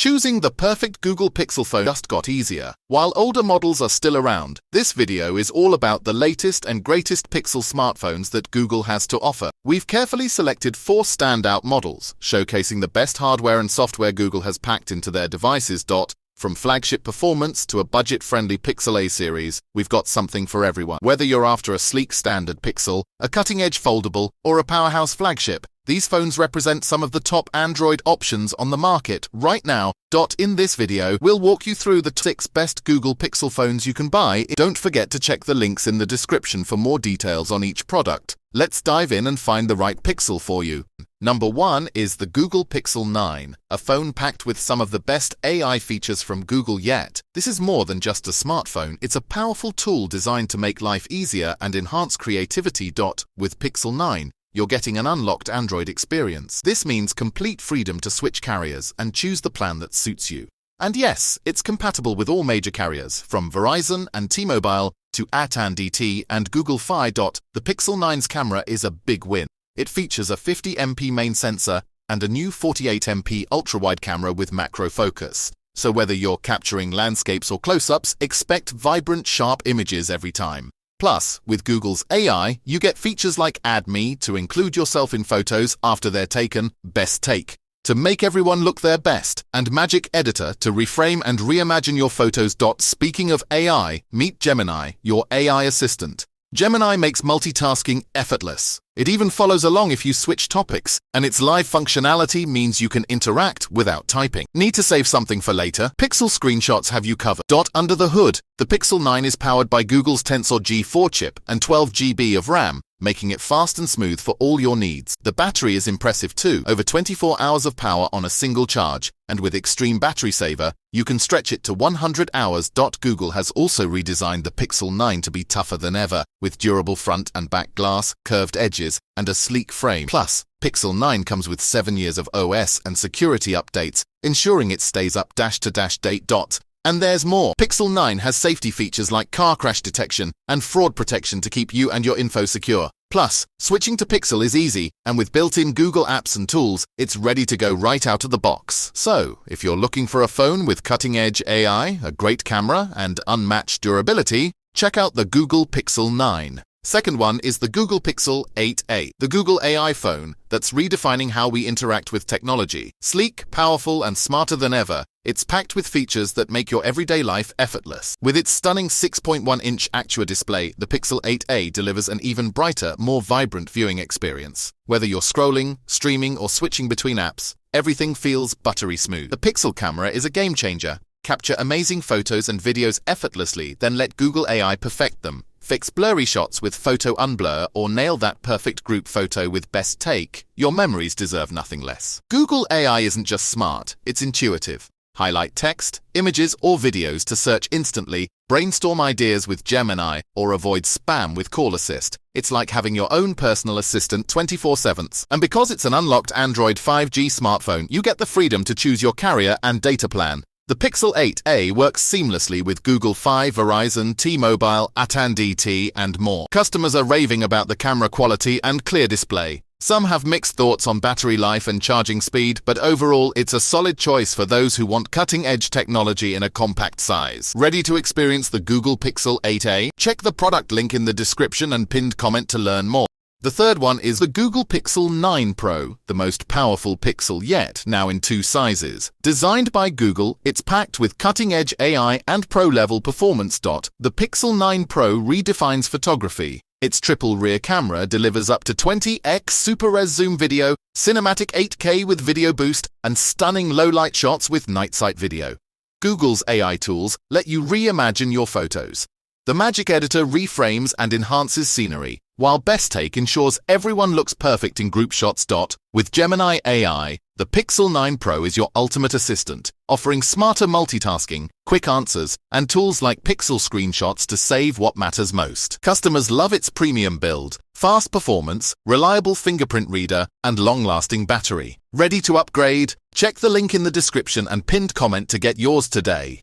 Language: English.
Choosing the perfect Google Pixel phone just got easier. While older models are still around, this video is all about the latest and greatest Pixel smartphones that Google has to offer. We've carefully selected 4 standout models, showcasing the best hardware and software Google has packed into their devices. From flagship performance to a budget-friendly Pixel A series, we've got something for everyone. Whether you're after a sleek standard Pixel, a cutting-edge foldable, or a powerhouse flagship, these phones represent some of the top Android options on the market right now. In this video, we'll walk you through the 6 best Google Pixel phones you can buy. Don't forget to check the links in the description for more details on each product. Let's dive in and find the right Pixel for you. Number 1 is the Google Pixel 9, a phone packed with some of the best AI features from Google yet. This is more than just a smartphone, it's a powerful tool designed to make life easier and enhance creativity. With Pixel 9, you're getting an unlocked Android experience. This means complete freedom to switch carriers and choose the plan that suits you. And yes, it's compatible with all major carriers, from Verizon and T-Mobile to AT&T and Google Fi. The Pixel 9's camera is a big win. It features a 50MP main sensor and a new 48MP ultra-wide camera with macro focus. So whether you're capturing landscapes or close-ups, expect vibrant, sharp images every time. Plus, with Google's AI, you get features like Add Me to include yourself in photos after they're taken, Best Take to make everyone look their best, and Magic Editor to reframe and reimagine your photos. Speaking of AI, meet Gemini, your AI assistant. Gemini makes multitasking effortless. It even follows along if you switch topics, and its live functionality means you can interact without typing. Need to save something for later? Pixel screenshots have you covered. Under the hood, the Pixel 9 is powered by Google's Tensor G4 chip and 12 GB of RAM, making it fast and smooth for all your needs. The battery is impressive too, over 24 hours of power on a single charge, and with Extreme Battery Saver, you can stretch it to 100 hours. Google has also redesigned the Pixel 9 to be tougher than ever, with durable front and back glass, curved edges, and a sleek frame. Plus, Pixel 9 comes with 7 years of OS and security updates, ensuring it stays up to date. And there's more. Pixel 9 has safety features like car crash detection and fraud protection to keep you and your info secure. Plus, switching to Pixel is easy, and with built-in Google apps and tools, it's ready to go right out of the box. So, if you're looking for a phone with cutting-edge AI, a great camera, and unmatched durability, check out the Google Pixel 9. Second one is the Google Pixel 8a, the Google AI phone that's redefining how we interact with technology. Sleek, powerful, and smarter than ever, it's packed with features that make your everyday life effortless. With its stunning 6.1-inch Actua display, the Pixel 8a delivers an even brighter, more vibrant viewing experience. Whether you're scrolling, streaming, or switching between apps, everything feels buttery smooth. The Pixel camera is a game changer. Capture amazing photos and videos effortlessly, then let Google AI perfect them. Fix blurry shots with Photo Unblur or nail that perfect group photo with Best Take. Your memories deserve nothing less. Google AI isn't just smart, it's intuitive. Highlight text, images, or videos to search instantly, brainstorm ideas with Gemini, or avoid spam with Call Assist. It's like having your own personal assistant 24/7. And because it's an unlocked Android 5G smartphone, you get the freedom to choose your carrier and data plan. The Pixel 8a works seamlessly with Google Fi, Verizon, T-Mobile, AT&T, and more. Customers are raving about the camera quality and clear display. Some have mixed thoughts on battery life and charging speed, but overall, it's a solid choice for those who want cutting-edge technology in a compact size. Ready to experience the Google Pixel 8a? Check the product link in the description and pinned comment to learn more. The third one is the Google Pixel 9 Pro, the most powerful Pixel yet, now in 2 sizes. Designed by Google, it's packed with cutting-edge AI and pro-level performance. The Pixel 9 Pro redefines photography. Its triple rear camera delivers up to 20x super res zoom video, cinematic 8K with video boost, and stunning low-light shots with night sight video. Google's AI tools let you reimagine your photos. The Magic Editor reframes and enhances scenery, while Best Take ensures everyone looks perfect in group shots. With Gemini AI, the Pixel 9 Pro is your ultimate assistant, offering smarter multitasking, quick answers, and tools like Pixel screenshots to save what matters most. Customers love its premium build, fast performance, reliable fingerprint reader, and long-lasting battery. Ready to upgrade? Check the link in the description and pinned comment to get yours today.